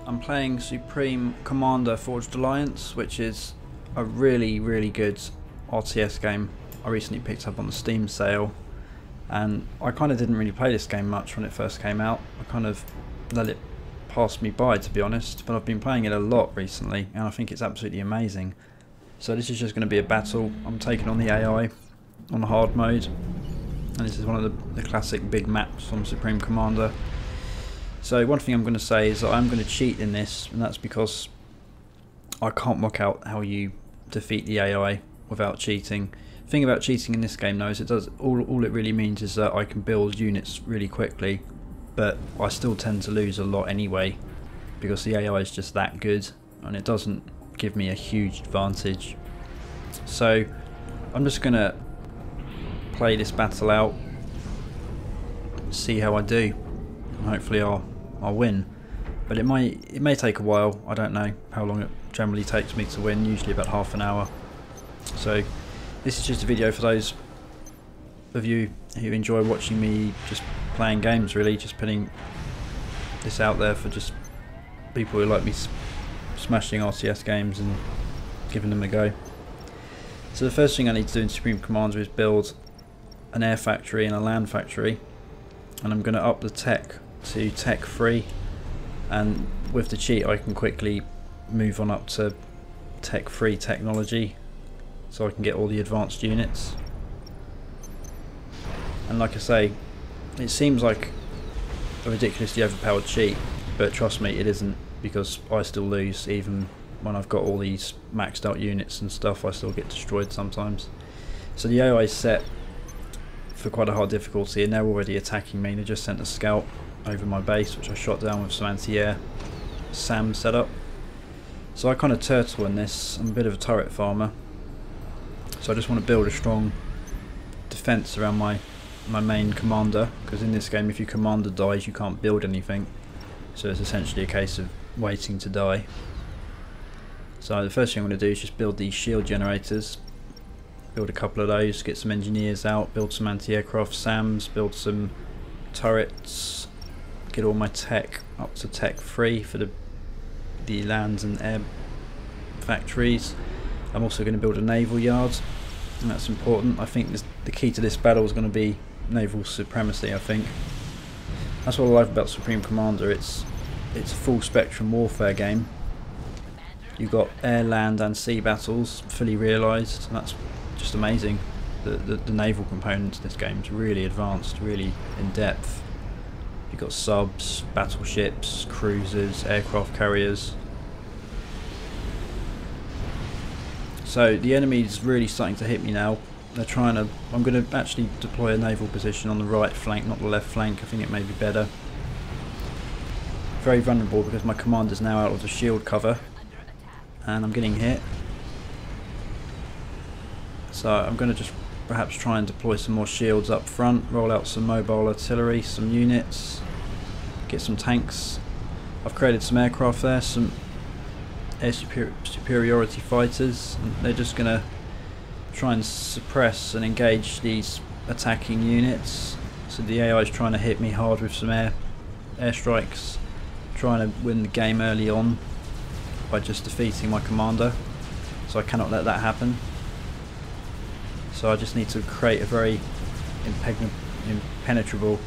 I'm playing Supreme Commander Forged Alliance, which is a really good RTS game I recently picked up on the Steam sale, and I kind of didn't really play this game much when it first came out. I kind of let it pass me by, to be honest, but I've been playing it a lot recently and I think it's absolutely amazing. So this is just going to be a battle. I'm taking on the AI on hard mode, and this is one of the classic big maps from Supreme Commander. So one thing I'm going to say is that I'm going to cheat in this, and that's because I can't work out how you defeat the AI without cheating. The thing about cheating in this game though is it does all it really means is that I can build units really quickly, but I still tend to lose a lot anyway because the AI is just that good and it doesn't give me a huge advantage. So I'm just going to play this battle out, see how I do, and hopefully I'll win. But it may take a while. I don't know how long it generally takes me to win, usually about half an hour. So this is just a video for those of you who enjoy watching me just playing games, really, just putting this out there for just people who like me smashing RTS games and giving them a go. So the first thing I need to do in Supreme Commander is build an air factory and a land factory, and I'm going to up the tech to tech 3, and with the cheat I can quickly move on up to tech 3 technology so I can get all the advanced units. And like I say, it seems like a ridiculously overpowered cheat, but trust me, it isn't, because I still lose. Even when I've got all these maxed out units and stuff, I still get destroyed sometimes. So the AI is set for quite a hard difficulty, and they're already attacking me. They just sent a scout over my base, which I shot down with some anti-air SAM setup. So I kind of turtle in this. I'm a bit of a turret farmer, so I just want to build a strong defense around my main commander, because in this game if your commander dies you can't build anything, so it's essentially a case of waiting to die. So the first thing I'm going to do is just build these shield generators, build a couple of those, get some engineers out, build some anti-aircraft SAMs, build some turrets, get all my tech up to tech 3 for the lands and air factories. I'm also going to build a naval yard, and that's important. I think the key to this battle is going to be naval supremacy. I think that's what I like about Supreme Commander. It's a full spectrum warfare game. You've got air, land and sea battles fully realised, and that's just amazing. The naval component to this game is really advanced, really in depth. You've got subs, battleships, cruisers, aircraft carriers. So the enemy's really starting to hit me now. They're trying to. I'm going to actually deploy a naval position on the right flank, not the left flank. I think it may be better. Very vulnerable because my commander's now out of the shield cover, and I'm getting hit. So I'm going to just perhaps try and deploy some more shields up front, roll out some mobile artillery, some units, get some tanks. I've created some aircraft there, some air superiority fighters, and they're just going to try and suppress and engage these attacking units. So the AI is trying to hit me hard with some airstrikes, trying to win the game early on by just defeating my commander, so I cannot let that happen. So I just need to create a very impenetrable,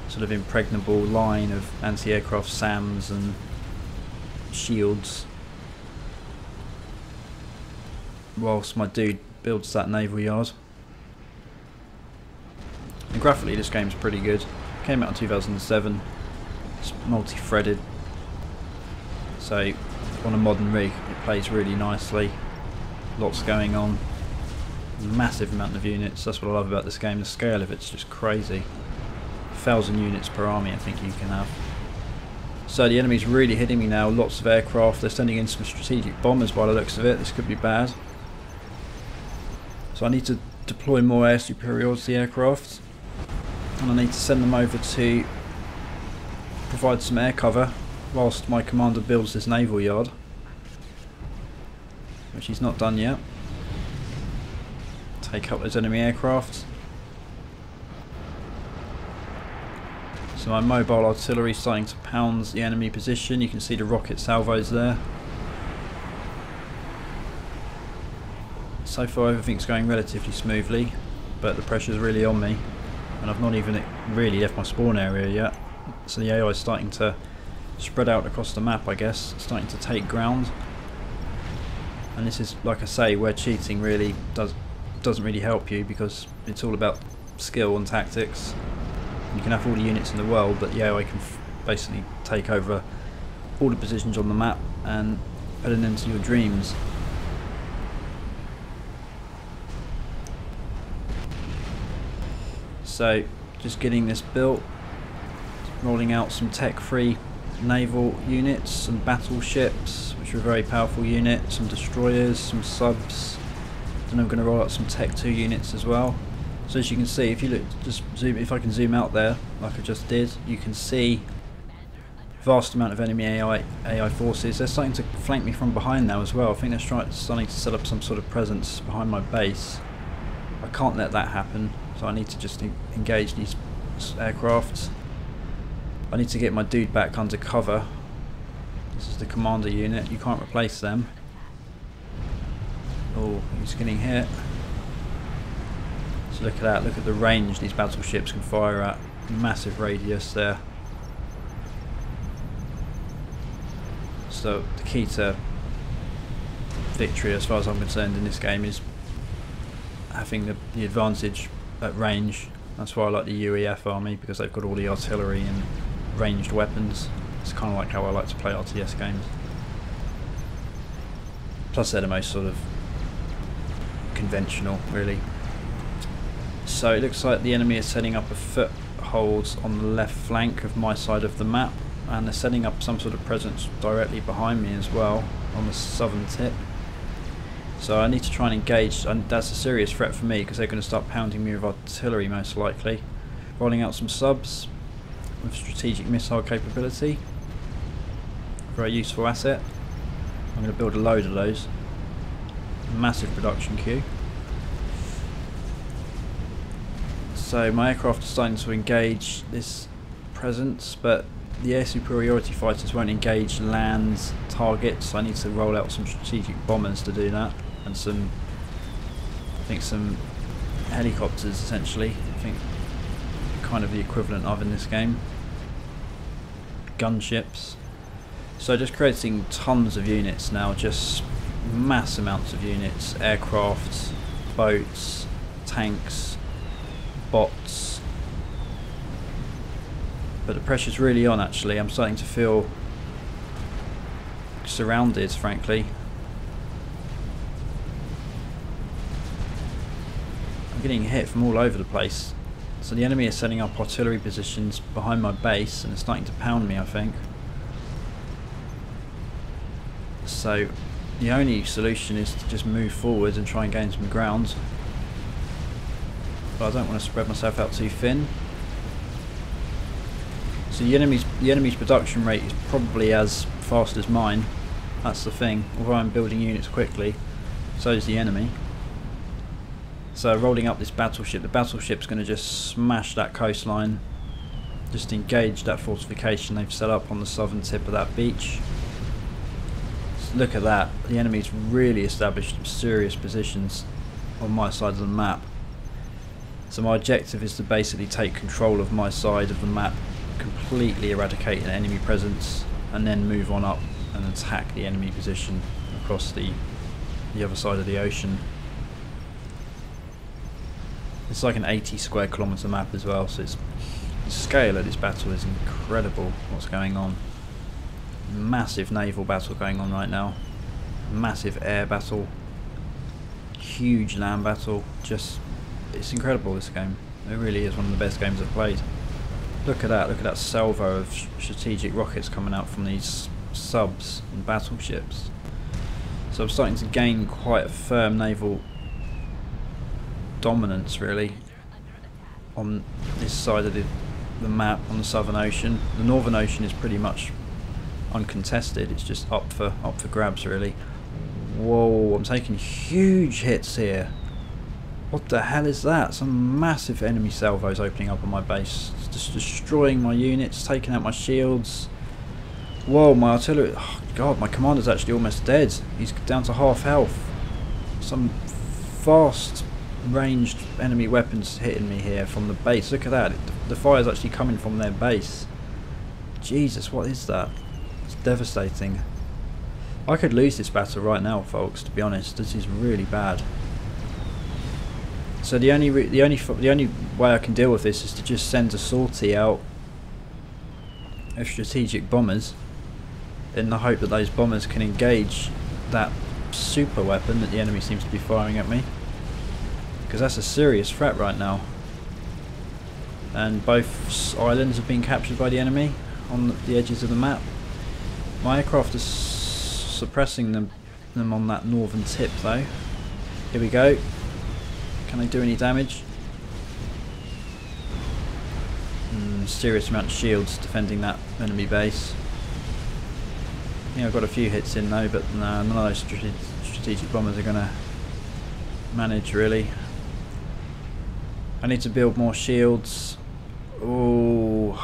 sort of impregnable line of anti-aircraft SAMs and shields, whilst my dude builds that naval yard. And graphically this game's pretty good. Came out in 2007. It's multi-threaded, so on a modern rig it plays really nicely. Lots going on. Massive amount of units. That's what I love about this game. The scale of it's just crazy. 1,000 units per army I think you can have. So the enemy's really hitting me now. Lots of aircraft. They're sending in some strategic bombers by the looks of it. This could be bad. So I need to deploy more air superiority aircraft, and I need to send them over to provide some air cover whilst my commander builds this naval yard, which he's not done yet. Take out those enemy aircraft. So my mobile artillery is starting to pound the enemy position. You can see the rocket salvos there. So far everything's going relatively smoothly, but the pressure's really on me, and I've not even really left my spawn area yet. So the AI is starting to spread out across the map, I guess, starting to take ground. And this is, like I say, where cheating really doesn't really help you, because it's all about skill and tactics. You can have all the units in the world, but the AI can basically take over all the positions on the map and put an end to your dreams. So just getting this built, rolling out some tech-free naval units, some battleships, which are a very powerful unit, some destroyers, some subs. Then I'm going to roll out some Tech 2 units as well. So as you can see, if you look, just zoom, if I can zoom out there, like I just did, you can see vast amount of enemy AI forces. They're starting to flank me from behind now as well. I think they're starting to set up some sort of presence behind my base. I can't let that happen, so I need to just engage these aircrafts. I need to get my dude back under cover. This is the commander unit, you can't replace them. Oh, he's getting hit. So look at that, look at the range these battleships can fire at. Massive radius there. So the key to victory, as far as I'm concerned, in this game is having the advantage at range. That's why I like the UEF army, because they've got all the artillery and ranged weapons. It's kind of like how I like to play RTS games. Plus they're the most sort of conventional, really. So it looks like the enemy is setting up a foothold on the left flank of my side of the map, and they're setting up some sort of presence directly behind me as well on the southern tip. So I need to try and engage, and that's a serious threat for me, because they're going to start pounding me with artillery most likely. Rolling out some subs with strategic missile capability. Very useful asset. I'm going to build a load of those. Massive production queue. So my aircraft are starting to engage this presence, but the air superiority fighters won't engage land targets. I need to roll out some strategic bombers to do that, and some, I think, some helicopters essentially. I think kind of the equivalent of in this game. Gunships. So just creating tons of units now, just mass amounts of units, aircraft, boats, tanks, bots. But the pressure's really on actually. I'm starting to feel surrounded, frankly. I'm getting hit from all over the place. So the enemy is setting up artillery positions behind my base, and it's starting to pound me, I think. So the only solution is to just move forward and try and gain some ground. But I don't want to spread myself out too thin. So the enemy's production rate is probably as fast as mine. That's the thing. Although I'm building units quickly, so is the enemy. So rolling up this battleship, the battleship's going to just smash that coastline, just engage that fortification they've set up on the southern tip of that beach. So look at that, the enemy's really established serious positions on my side of the map. So my objective is to basically take control of my side of the map, completely eradicate an enemy presence, and then move on up and attack the enemy position across the other side of the ocean. It's like an 80 square kilometre map as well, so it's, the scale of this battle is incredible. What's going on? Massive naval battle going on right now. Massive air battle. Huge land battle. Just, it's incredible, this game. It really is one of the best games I've played. Look at that salvo of strategic rockets coming out from these subs and battleships. So I'm starting to gain quite a firm naval dominance really on this side of the map, on the Southern Ocean. The Northern Ocean is pretty much uncontested, it's just up for grabs really. Whoa, I'm taking huge hits here. What the hell is that? Some massive enemy salvos opening up on my base. It's just destroying my units, taking out my shields. Whoa, my artillery... Oh god, my commander's actually almost dead. He's down to half health. Some fast ranged enemy weapons hitting me here from the base. Look at that. The fire's actually coming from their base. Jesus, what is that? It's devastating. I could lose this battle right now, folks, to be honest. This is really bad. So the only way I can deal with this is to just send a sortie out of strategic bombers in the hope that those bombers can engage that super weapon that the enemy seems to be firing at me, because that's a serious threat right now. And both islands have been captured by the enemy on the edges of the map. My aircraft is suppressing them on that northern tip though. Here we go. Can they do any damage? Serious amount of shields defending that enemy base. Yeah, I've got a few hits in though, but no, none of those strategic bombers are going to manage really. I need to build more shields. Oh,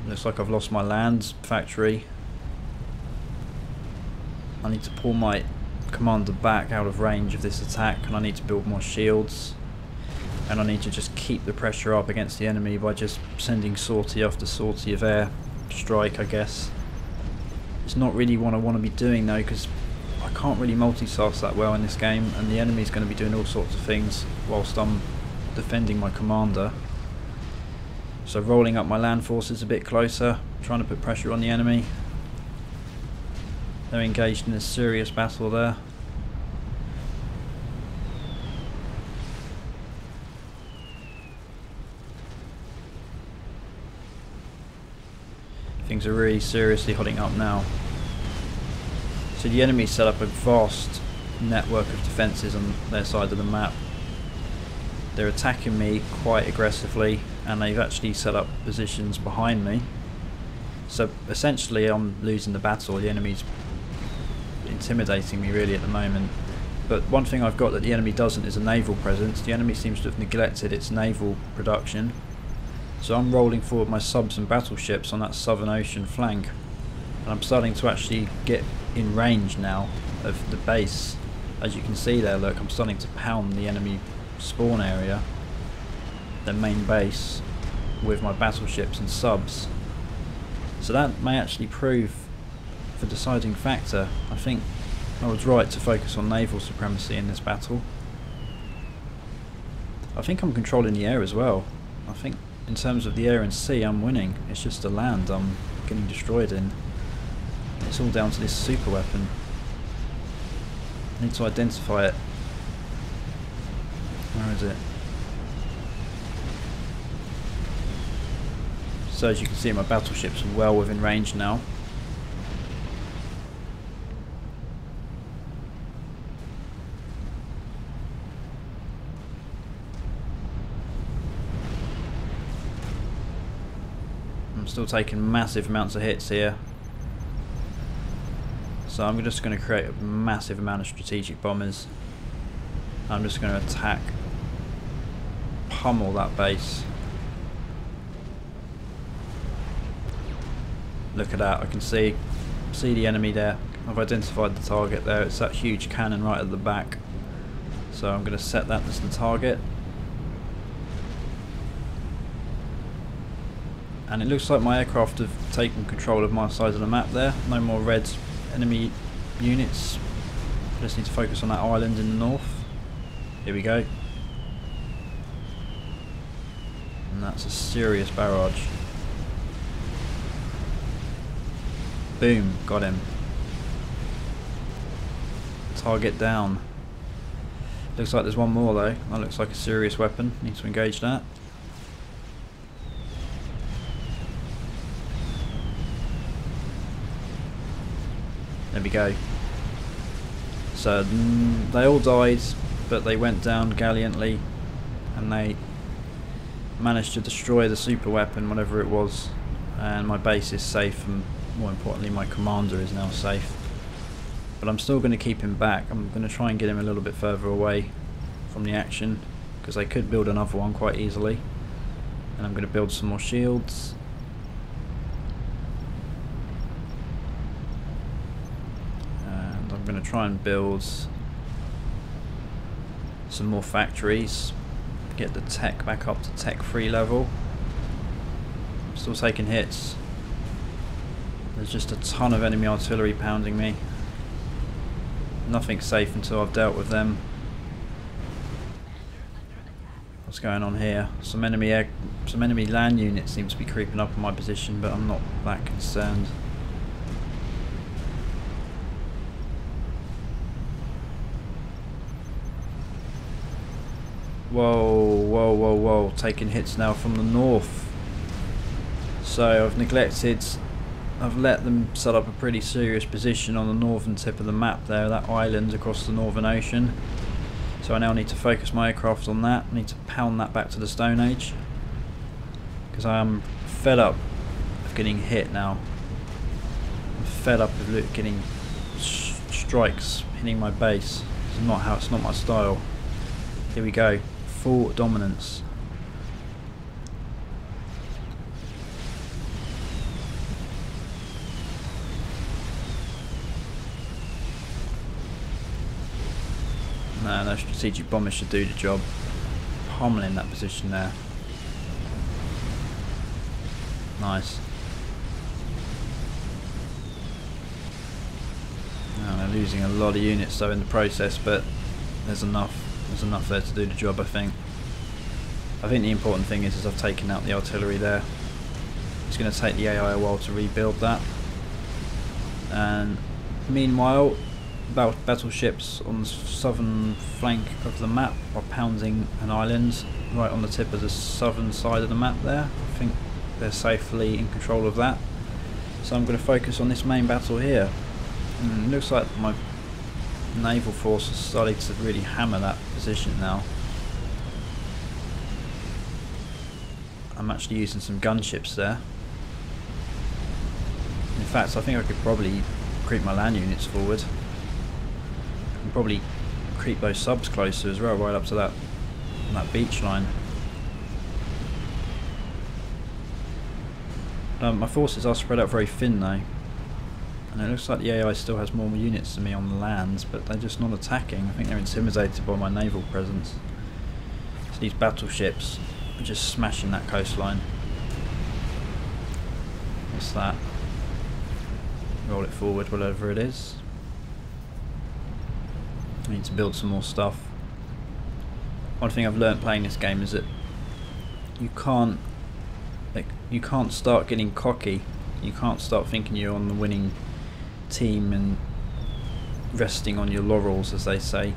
looks like I've lost my land factory. I need to pull my commander back out of range of this attack, and I need to build more shields, and I need to just keep the pressure up against the enemy by just sending sortie after sortie of air strike, I guess. It's not really what I want to be doing though, because I can't really multitask that well in this game, and the enemy's going to be doing all sorts of things whilst I'm defending my commander. So rolling up my land forces a bit closer, trying to put pressure on the enemy. They're engaged in a serious battle there. Things are really seriously hotting up now. So the enemy set up a vast network of defences on their side of the map. They're attacking me quite aggressively, and they've actually set up positions behind me. So essentially I'm losing the battle. The enemy's intimidating me really at the moment. But one thing I've got that the enemy doesn't is a naval presence. The enemy seems to have neglected its naval production. So I'm rolling forward my subs and battleships on that Southern Ocean flank, and I'm starting to actually get in range now of the base. As you can see there, look, I'm starting to pound the enemy spawn area, their main base, with my battleships and subs. So that may actually prove the deciding factor. I think I was right to focus on naval supremacy in this battle. I think I'm controlling the air as well. I think in terms of the air and sea I'm winning. It's just the land I'm getting destroyed in. It's all down to this super weapon. I need to identify it. Where is it? So as you can see, my battleships are well within range now. I'm still taking massive amounts of hits here. So I'm just going to create a massive amount of strategic bombers. I'm just going to attack, pummel that base. Look at that, I can see the enemy there. I've identified the target there. It's that huge cannon right at the back. So I'm going to set that as the target. And it looks like my aircraft have taken control of my side of the map there. No more red enemy units. I just need to focus on that island in the north. Here we go. And that's a serious barrage. Boom, got him. Target down. Looks like there's one more though. That looks like a serious weapon. Need to engage that. There we go. So they all died, but they went down gallantly, and they managed to destroy the super weapon, whatever it was, and my base is safe, and more importantly my commander is now safe. But I'm still going to keep him back. I'm going to try and get him a little bit further away from the action, because they could build another one quite easily. And I'm going to build some more shields. And I'm going to try and build some more factories. Get the tech back up to tech 3 level. I'm still taking hits. There's just a ton of enemy artillery pounding me. Nothing's safe until I've dealt with them. What's going on here? Some enemy land units seem to be creeping up on my position, but I'm not that concerned. Whoa, whoa, whoa, whoa! Taking hits now from the north. So I've let them set up a pretty serious position on the northern tip of the map there, that island across the Northern Ocean. So I now need to focus my aircraft on that. I need to pound that back to the Stone Age. Because I am fed up of getting hit now. I'm fed up of getting strikes hitting my base. It's not my style. Here we go. Full dominance. No, strategic bombers should do the job. Pummeling that position there. Nice. Now they're losing a lot of units though in the process, but there's enough there to do the job, I think. I think the important thing is I've taken out the artillery there. It's going to take the AI a while to rebuild that. And meanwhile, battleships on the southern flank of the map are pounding an island right on the tip of the southern side of the map there. I think they're safely in control of that. So I'm going to focus on this main battle here. And it looks like my naval force has started to really hammer that position now. I'm actually using some gunships there. In fact, I think I could probably creep my land units forward. And probably creep those subs closer as well, right up to that beach line. My forces are spread out very thin though. And it looks like the AI still has more units than me on the lands, but they're just not attacking. I think they're intimidated by my naval presence. So these battleships are just smashing that coastline. What's that? Roll it forward, whatever it is. I need to build some more stuff. One thing I've learnt playing this game is that you can't start getting cocky. You can't start thinking you're on the winning team and resting on your laurels, as they say.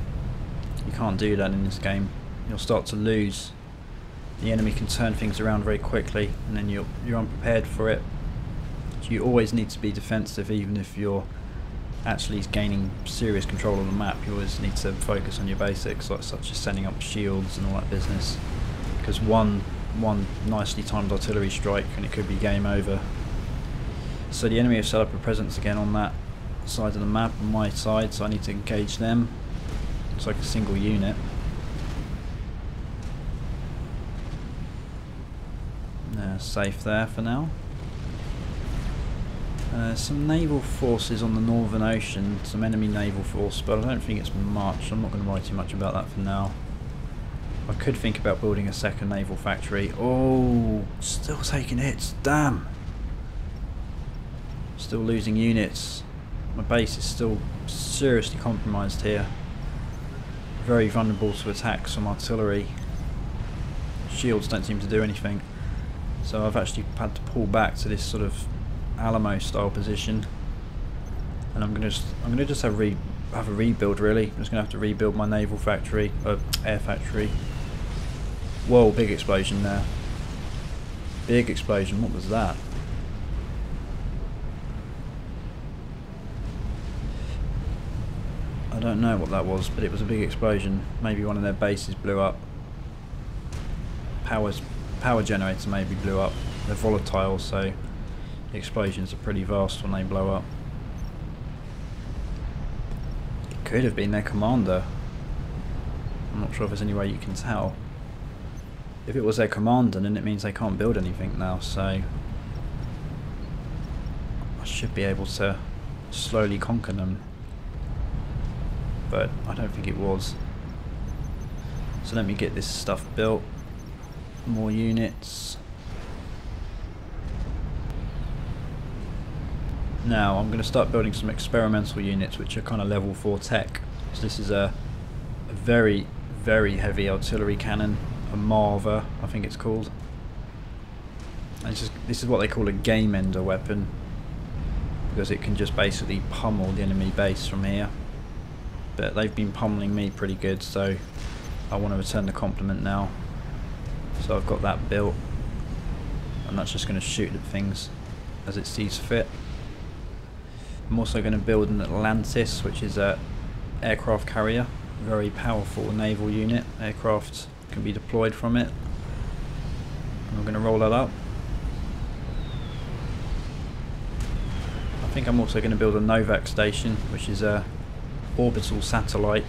You can't do that in this game. You'll start to lose. The enemy can turn things around very quickly, and then you're unprepared for it. So you always need to be defensive, even if you're actually gaining serious control of the map. You always need to focus on your basics, such as setting up shields and all that business. Because one nicely timed artillery strike and it could be game over. So the enemy have set up a presence again on that side of the map, on my side, so I need to engage them. It's like a single unit. Safe there for now. Some naval forces on the Northern Ocean, some enemy naval force, but I don't think it's much. I'm not going to worry too much about that for now. I could think about building a second naval factory. Oh, still taking hits, damn! Still losing units. My base is still seriously compromised here. Very vulnerable to attacks from artillery. Shields don't seem to do anything. So I've actually had to pull back to this sort of Alamo style position. And I'm gonna just have a rebuild really. I'm just gonna have to rebuild my naval factory, air factory. Whoa, big explosion there. Big explosion, what was that? I don't know what that was, but it was a big explosion. Maybe one of their bases blew up. Power generator maybe blew up. They're volatile, so the explosions are pretty vast when they blow up. It could have been their commander. I'm not sure if there's any way you can tell. if it was their commander, then it means they can't build anything now, so I should be able to slowly conquer them, but I don't think it was. So let me get this stuff built, more units. Now I'm going to start building some experimental units which are kind of level 4 tech. So this is a very, very heavy artillery cannon, a Marva I think it's called. And this is what they call a game ender weapon, because it can just basically pummel the enemy base from here. But they've been pummeling me pretty good, so I want to return the compliment now. So I've got that built, and that's just going to shoot at things as it sees fit. I'm also going to build an Atlantis, which is a aircraft carrier, very powerful naval unit. Aircraft can be deployed from it, and we're going to roll that up. I think I'm also going to build a Novak station, which is a orbital satellite,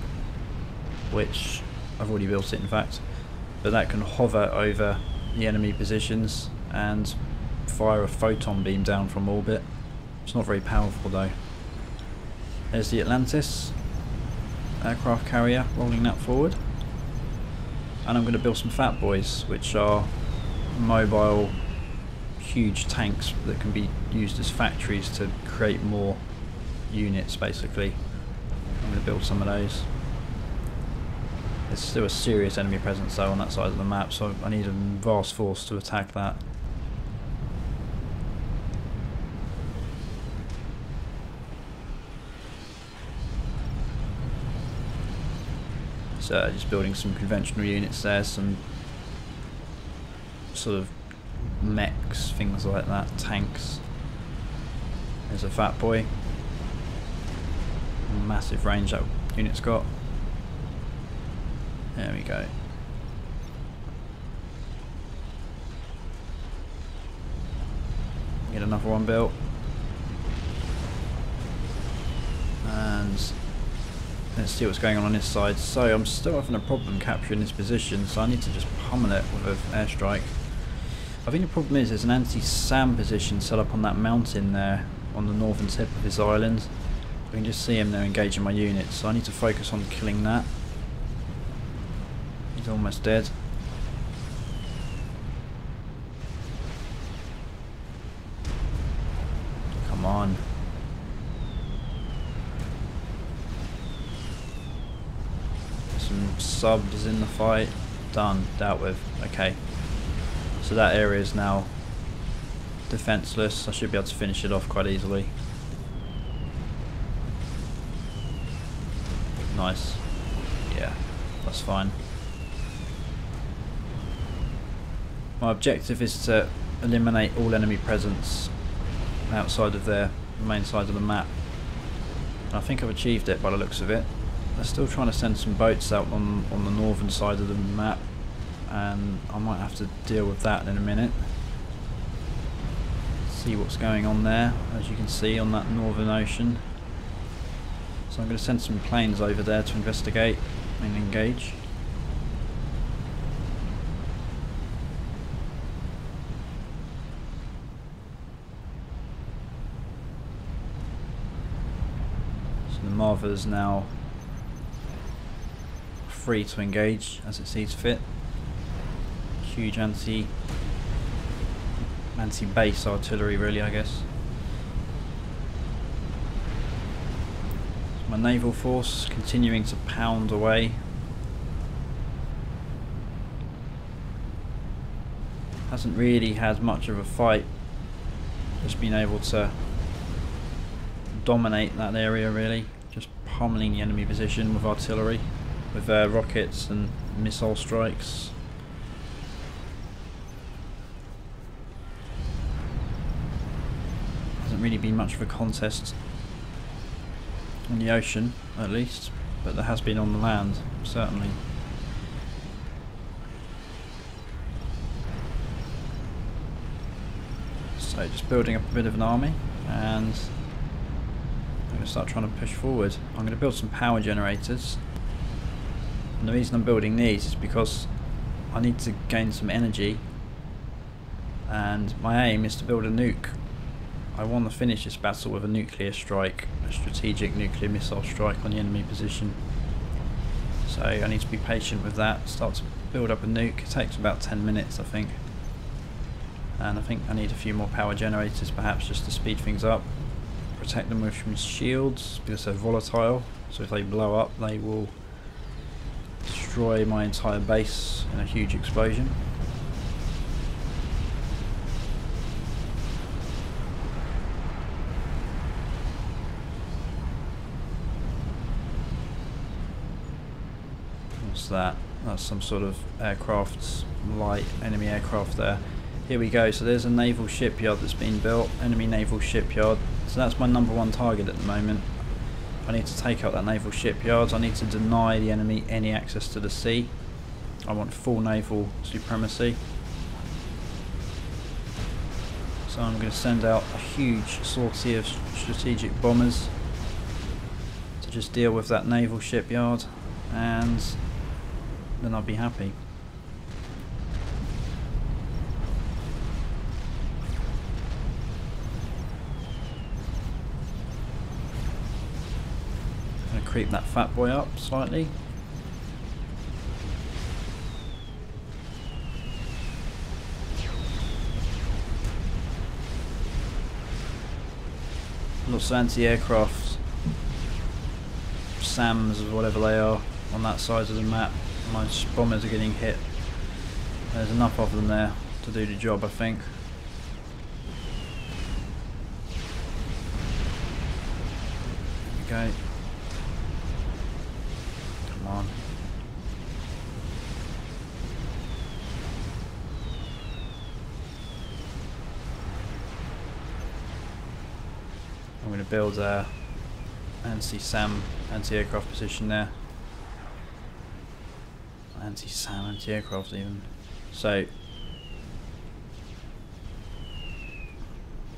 which I've already built it in fact, but that can hover over the enemy positions and fire a photon beam down from orbit. It's not very powerful though. There's the Atlantis aircraft carrier, rolling that forward. And I'm going to build some fat boys, which are mobile huge tanks that can be used as factories to create more units basically. I'm going to build some of those. There's still a serious enemy presence though on that side of the map, so I need a vast force to attack that. So just building some conventional units there, some sort of mechs, things like that, tanks. There's a fat boy. Massive range that unit's got. There we go. Get another one built. And let's see what's going on this side. So I'm still having a problem capturing this position, so I need to just pummel it with an airstrike. I think the problem is there's an anti-SAM position set up on that mountain there on the northern tip of this island. I can just see him there engaging my units, so I need to focus on killing that. He's almost dead. Come on. Some subs in the fight. Done. Dealt with. Okay. So that area is now defenseless. I should be able to finish it off quite easily. Nice. Yeah, that's fine. My objective is to eliminate all enemy presence outside of their main side of the map. And I think I've achieved it by the looks of it. They're still trying to send some boats out on the northern side of the map, and I might have to deal with that in a minute. See what's going on there, as you can see on that northern ocean. So I'm going to send some planes over there to investigate and engage. So the Marva's now free to engage as it sees fit. Huge anti-base artillery really, I guess. So my naval force continuing to pound away. Hasn't really had much of a fight, just been able to dominate that area really, just pummeling the enemy position with artillery, with rockets and missile strikes. Hasn't really been much of a contest on the ocean, at least, but there has been on the land, certainly. So just building up a bit of an army, and I'm going to start trying to push forward. I'm going to build some power generators. And the reason I'm building these is because I need to gain some energy, and my aim is to build a nuke. I want to finish this battle with a nuclear strike, a strategic nuclear missile strike on the enemy position. So I need to be patient with that, start to build up a nuke. It takes about 10 minutes, I think. And I think I need a few more power generators perhaps just to speed things up. Protect them with some shields because they're volatile, so if they blow up they will destroy my entire base in a huge explosion. What's that? That's some sort of aircraft, light enemy aircraft there. Here we go, so there's a naval shipyard that's been built, enemy naval shipyard. So that's my #1 target at the moment. I need to take out that naval shipyard. I need to deny the enemy any access to the sea. I want full naval supremacy. So I'm going to send out a huge sortie of strategic bombers to just deal with that naval shipyard, and then I'll be happy. Creep that fat boy up slightly. Lots of anti-aircraft SAMs or whatever they are on that side of the map. My bombers are getting hit. There's enough of them there to do the job, I think. There we go. On. I'm going to build a anti-SAM, anti-aircraft position there. Anti-SAM, anti-aircraft even. So,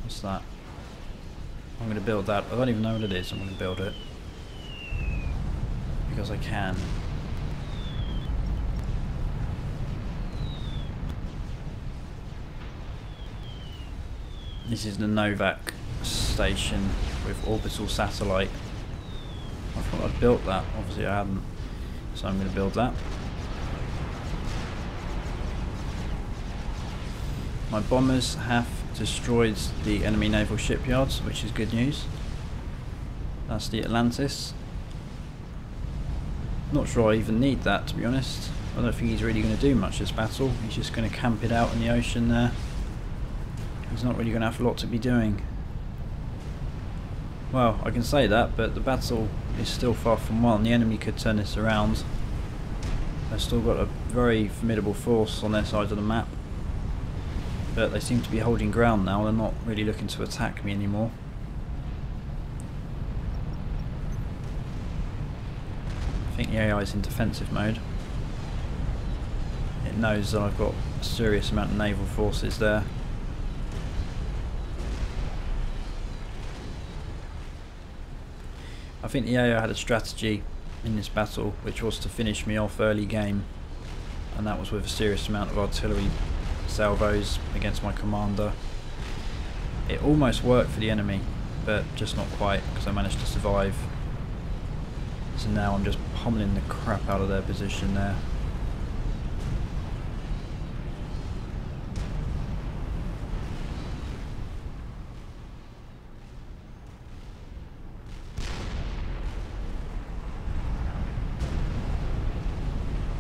what's that? I'm going to build that. I don't even know what it is. I'm going to build it because I can. This is the Novak station with orbital satellite. I thought I'd built that, obviously I hadn't, so I'm going to build that. My bombers have destroyed the enemy naval shipyards, which is good news. That's the Atlantis. Not sure I even need that, to be honest. I don't think he's really going to do much this battle. He's just going to camp it out in the ocean there. He's not really going to have a lot to be doing. Well, I can say that, but the battle is still far from won. The enemy could turn this around. They've still got a very formidable force on their side of the map. But they seem to be holding ground now. They're not really looking to attack me anymore. I think the AI is in defensive mode. It knows that I've got a serious amount of naval forces there. I think the AI had a strategy in this battle which was to finish me off early game, and that was with a serious amount of artillery salvos against my commander. It almost worked for the enemy, but just not quite, because I managed to survive. So now I'm just pummeling the crap out of their position there.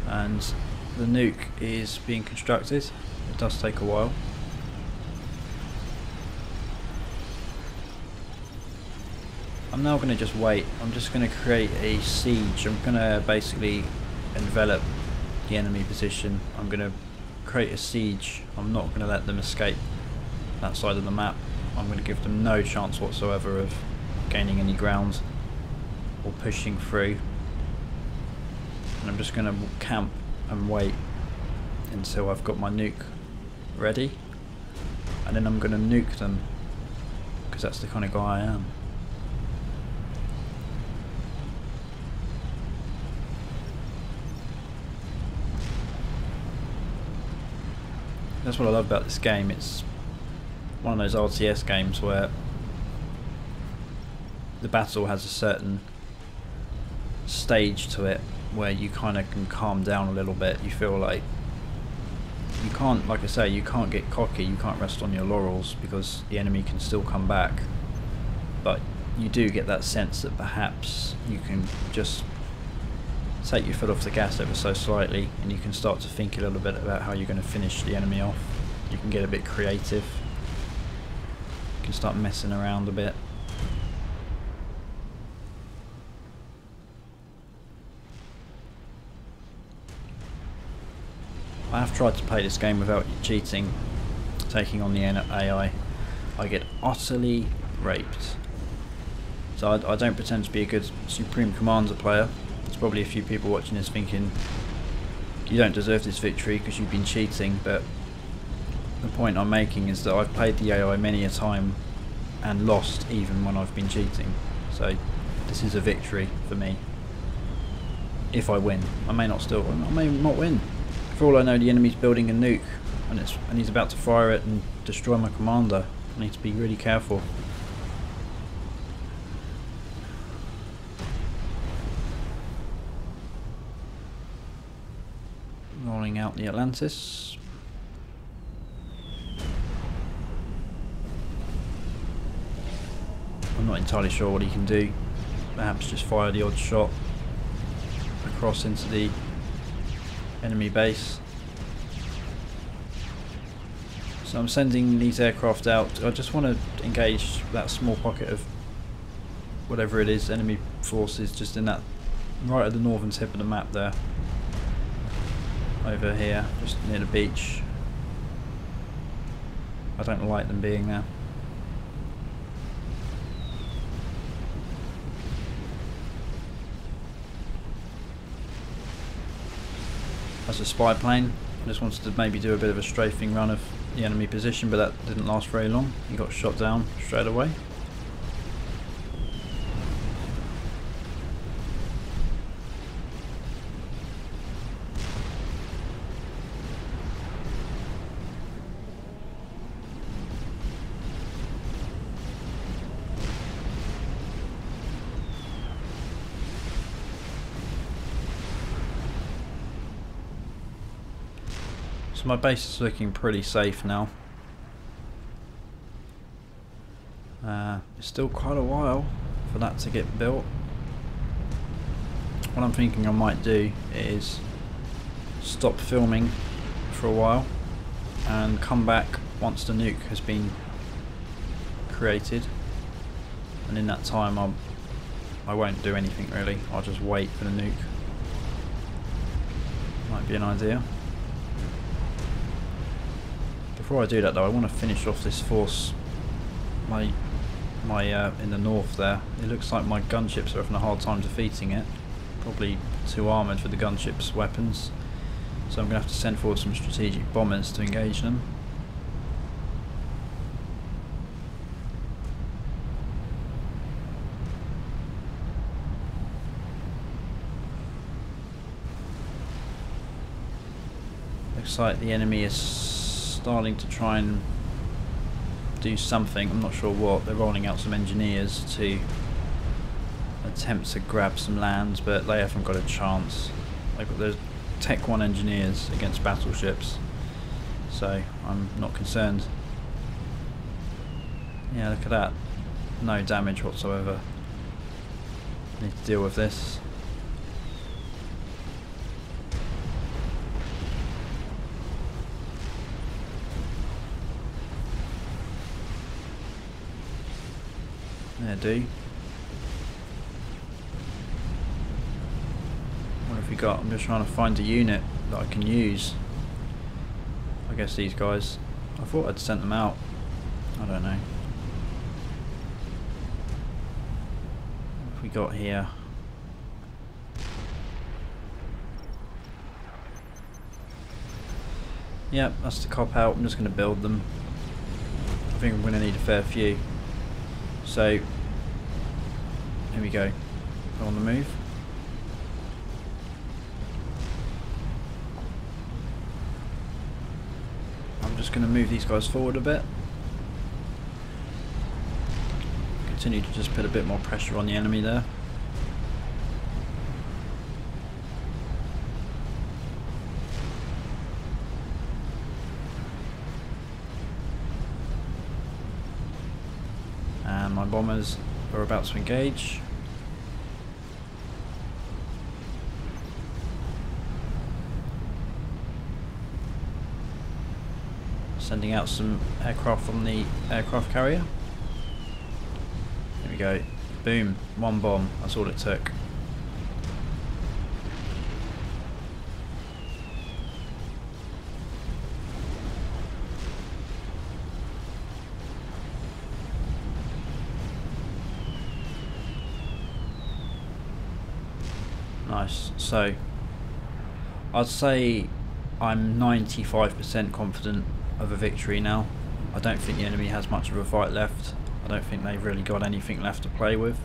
And the nuke is being constructed. It does take a while. I'm now going to just wait. I'm just going to create a siege. I'm going to basically envelop the enemy position. I'm going to create a siege. I'm not going to let them escape that side of the map. I'm going to give them no chance whatsoever of gaining any ground or pushing through. And I'm just going to camp and wait until I've got my nuke ready, and then I'm going to nuke them, because that's the kind of guy I am. That's what I love about this game. It's one of those RTS games where the battle has a certain stage to it where you kind of can calm down a little bit. You feel like you can't, like I say, you can't get cocky, you can't rest on your laurels because the enemy can still come back, but you do get that sense that perhaps you can just take your foot off the gas ever so slightly and you can start to think a little bit about how you're going to finish the enemy off. You can get a bit creative, you can start messing around a bit. I have tried to play this game without cheating, taking on the AI. I get utterly raped. So I don't pretend to be a good Supreme Commander player. There's probably a few people watching this thinking, you don't deserve this victory because you've been cheating, but the point I'm making is that I've played the AI many a time and lost even when I've been cheating. So this is a victory for me. If I win. I may not win. For all I know, the enemy's building a nuke and he's about to fire it and destroy my commander. I need to be really careful. Rolling out the Atlantis. I'm not entirely sure what he can do. Perhaps just fire the odd shot across into the enemy base. So I'm sending these aircraft out. I just want to engage that small pocket of whatever it is, enemy forces, just in that right at the northern tip of the map there. Over here, just near the beach. I don't like them being there. That's a spy plane. I just wanted to maybe do a bit of a strafing run of the enemy position, but that didn't last very long. He got shot down straight away. So my base is looking pretty safe now. It's still quite a while for that to get built. What I'm thinking I might do is stop filming for a while and come back once the nuke has been created, and in that time I won't do anything really. I'll just wait for the nuke. Might be an idea. Before I do that though, I want to finish off this force. My in the north there. It looks like my gunships are having a hard time defeating it. Probably too armoured for the gunships' weapons. So I'm going to have to send forward some strategic bombers to engage them. Looks like the enemy is starting to try and do something. I'm not sure what. They're rolling out some engineers to attempt to grab some lands, but they haven't got a chance. They've got the Tech 1 engineers against battleships, so I'm not concerned. Yeah, look at that. No damage whatsoever. Need to deal with this. There, do. What have we got? I'm just trying to find a unit that I can use. I guess these guys. I thought I'd sent them out. I don't know. What have we got here? Yep, that's the cop out. I'm just going to build them. I think I'm going to need a fair few. So, here we go. On the move. I'm just going to move these guys forward a bit. Continue to just put a bit more pressure on the enemy there. And my bombers are about to engage. Sending out some aircraft from the aircraft carrier. There we go. Boom. One bomb. That's all it took. Nice. So, I'd say I'm 95% confident of a victory now. I don't think the enemy has much of a fight left. I don't think they've really got anything left to play with.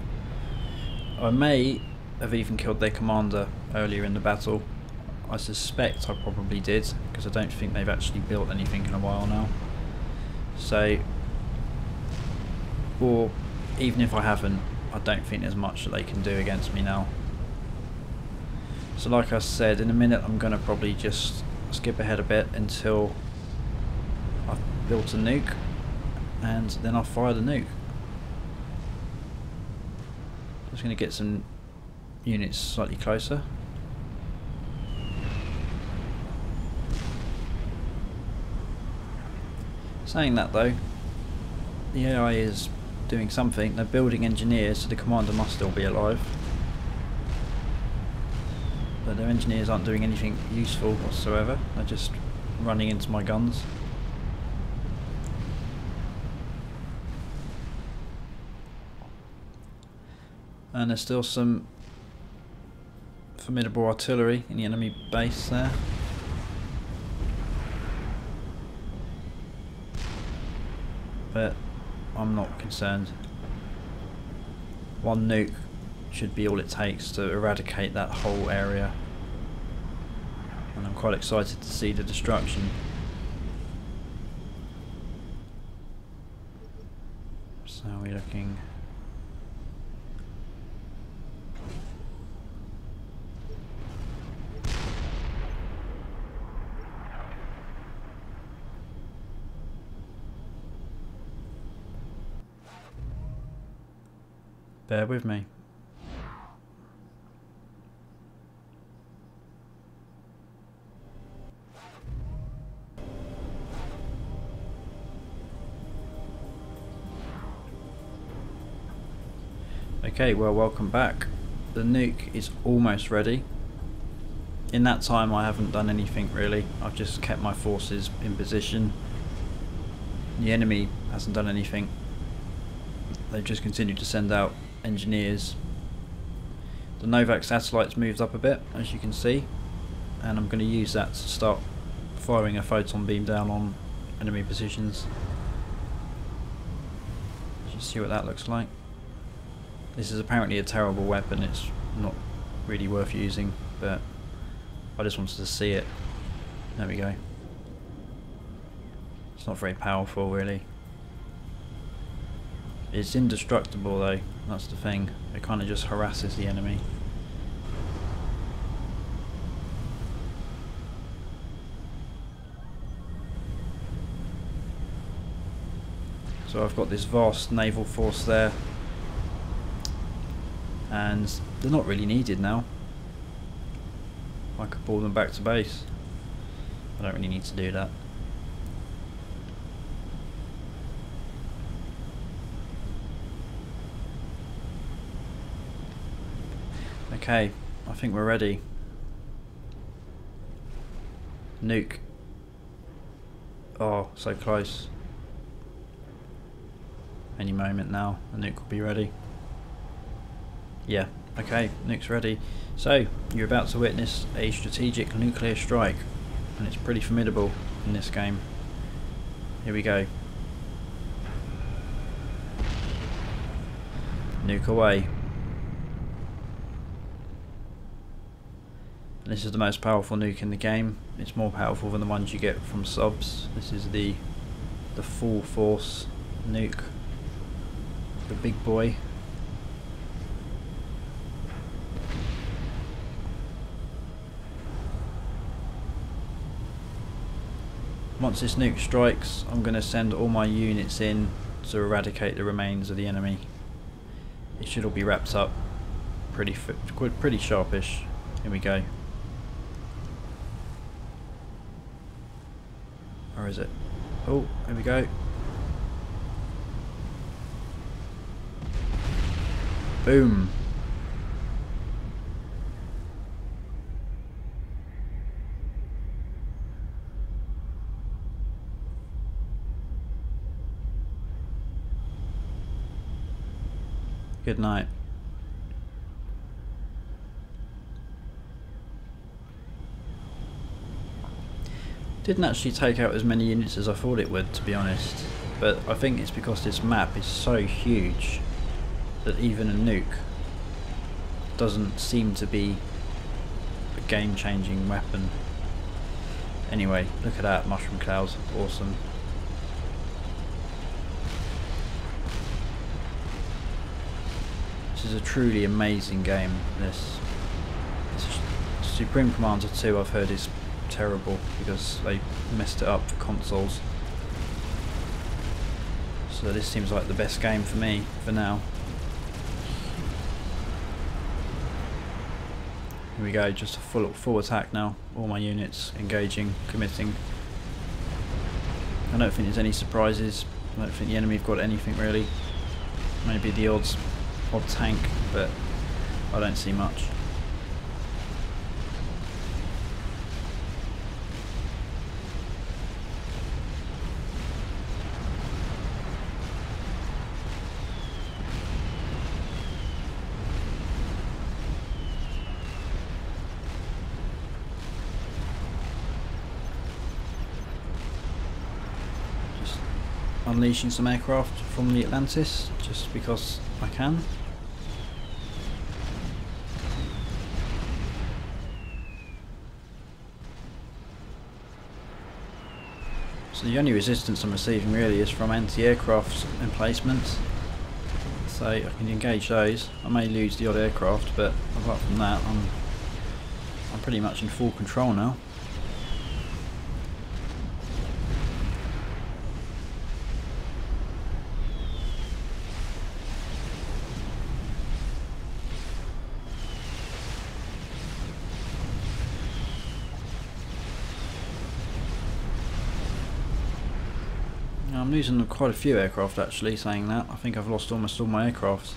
I may have even killed their commander earlier in the battle. I suspect I probably did, because I don't think they've actually built anything in a while now. So, or even if I haven't, I don't think there's much that they can do against me now. So like I said, in a minute I'm going to probably just skip ahead a bit until I've built a nuke, and then I'll fire the nuke. Just going to get some units slightly closer. Saying that though, the AI is doing something. They're building engineers, so the commander must still be alive. But their engineers aren't doing anything useful whatsoever. They're just running into my guns. And there's still some formidable artillery in the enemy base there. But I'm not concerned. One nuke should be all it takes to eradicate that whole area. And I'm quite excited to see the destruction. So we're looking... Bear with me. Okay, well, welcome back. The nuke is almost ready. In that time I haven't done anything really. I've just kept my forces in position. The enemy hasn't done anything. They've just continued to send out engineers. The Novak satellite's moved up a bit, as you can see, and I'm going to use that to start firing a photon beam down on enemy positions. Just see what that looks like. This is apparently a terrible weapon. It's not really worth using, but I just wanted to see it. There we go. It's not very powerful really. It's indestructible though, that's the thing. It kind of just harasses the enemy. So I've got this vast naval force there, and they're not really needed now. I could pull them back to base. I don't really need to do that. Okay, I think we're ready. Nuke. Oh, so close. Any moment now, the nuke will be ready. Yeah, okay, nuke's ready. So, you're about to witness a strategic nuclear strike, and it's pretty formidable in this game. Here we go. Nuke away. And this is the most powerful nuke in the game. It's more powerful than the ones you get from subs. This is the full force nuke, the big boy. Once this nuke strikes, I'm going to send all my units in to eradicate the remains of the enemy. It should all be wrapped up pretty sharpish. Here we go. Where is it? Oh, here we go. Boom. Good night. Didn't actually take out as many units as I thought it would, to be honest, but I think it's because this map is so huge that even a nuke doesn't seem to be a game-changing weapon. Anyway, look at that, mushroom clouds, awesome. This is a truly amazing game. This Supreme Commander 2 I've heard is terrible because they messed it up for consoles. So this seems like the best game for me for now. Here we go, just a full attack now. All my units engaging, committing. I don't think there's any surprises. I don't think the enemy have got anything really. Maybe the odd tank, but I don't see much. Just unleashing some aircraft from the Atlantis just because I can. So the only resistance I'm receiving really is from anti-aircraft emplacements, so I can engage those. I may lose the odd aircraft, but apart from that I'm pretty much in full control now. I'm losing quite a few aircraft actually, saying that. I think I've lost almost all my aircraft. So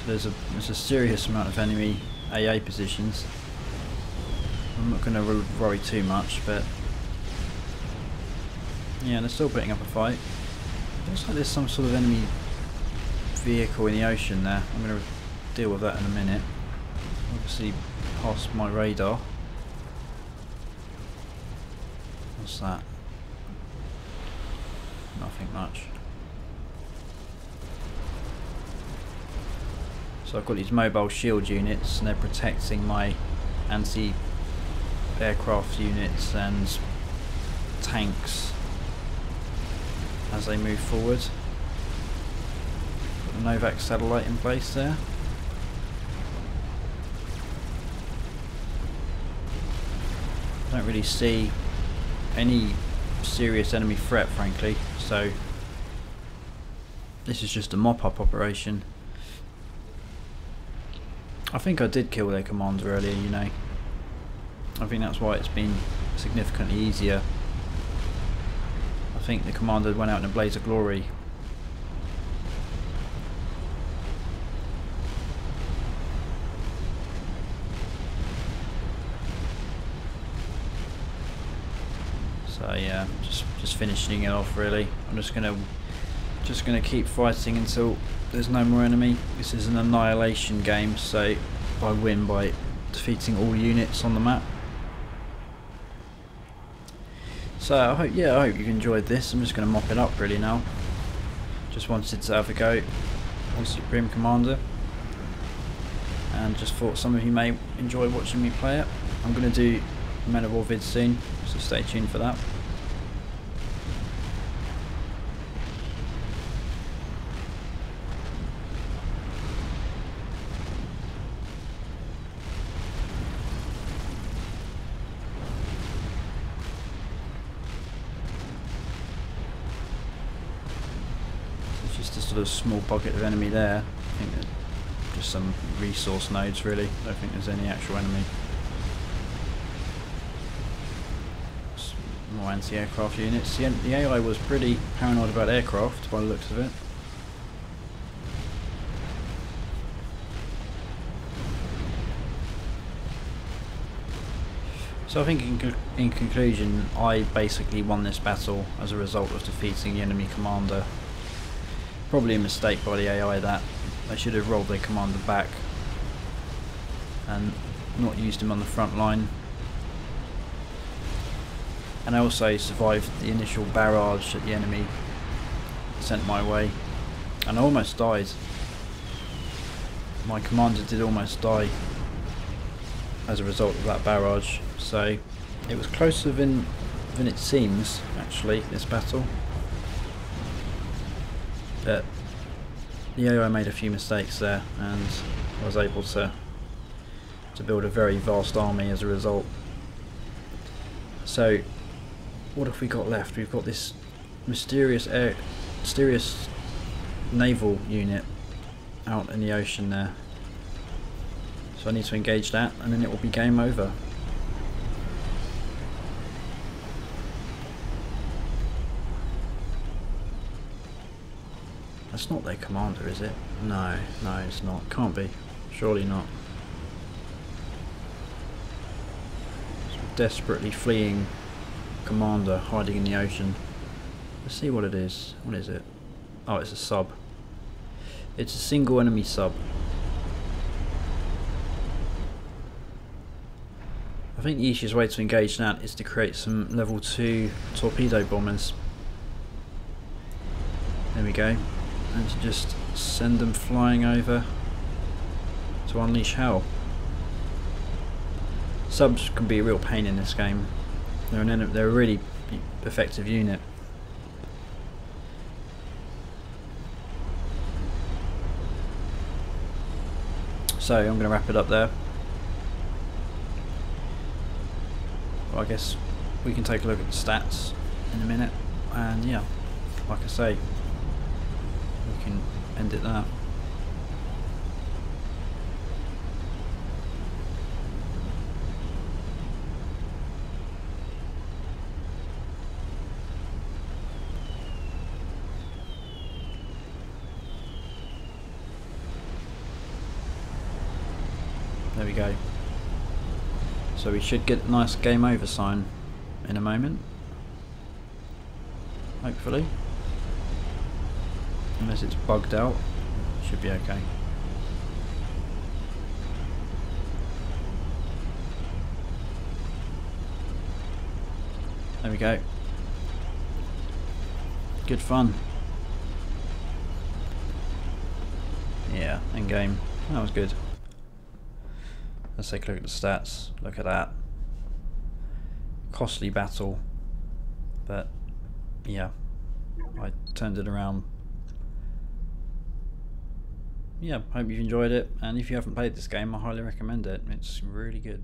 there's a serious amount of enemy AA positions. I'm not going to worry too much, but yeah, they're still putting up a fight. It looks like there's some sort of enemy vehicle in the ocean there. I'm going to deal with that in a minute. Obviously past my radar. What's that? Nothing much. So I've got these mobile shield units and they're protecting my anti-aircraft units and tanks as they move forward. Got the Novak satellite in place there. I don't really see any serious enemy threat, frankly, so this is just a mop-up operation. I think I did kill their commander earlier, you know. I think that's why it's been significantly easier. I think the commander went out in a blaze of glory. So yeah, just finishing it off really. I'm just gonna keep fighting until there's no more enemy. This is an annihilation game, so I win by defeating all units on the map. So I hope you've enjoyed this. I'm just gonna mop it up really now. Just wanted to have a go on Supreme Commander, and just thought some of you may enjoy watching me play it. I'm going to do a Men of War vid soon, so stay tuned for that. It's just a sort of small pocket of enemy there. I think that just some resource nodes really. I don't think there's any actual enemy. More anti-aircraft units. The AI was pretty paranoid about aircraft by the looks of it. So I think in conclusion, I basically won this battle as a result of defeating the enemy commander. Probably a mistake by the AI that they should have rolled their commander back and not used him on the front line. And I also survived the initial barrage that the enemy sent my way, and I almost died. My commander did almost die as a result of that barrage, so it was closer than it seems actually, this battle. But the AI made a few mistakes there, and I was able to build a very vast army as a result. So what have we got left? We've got this mysterious naval unit out in the ocean there. So I need to engage that, and then it will be game over. That's not their commander, is it? No, it's not. Can't be. Surely not. Desperately fleeing commander hiding in the ocean. Let's see what it is. What is it? Oh, it's a sub. It's a single enemy sub. I think the easiest way to engage that is to create some level 2 torpedo bombers. There we go. And to just send them flying over to unleash hell. Subs can be a real pain in this game. They're a really effective unit. So I'm going to wrap it up there. Well, I guess we can take a look at the stats in a minute, and yeah, like I say, we can end it there. There we go. So we should get a nice game over sign in a moment. Hopefully. Unless it's bugged out, should be okay. There we go. Good fun. Yeah, end game. That was good. Let's take a look at the stats. Look at that. Costly battle, but yeah, I turned it around. Yeah, hope you've enjoyed it, and if you haven't played this game, I highly recommend it. It's really good.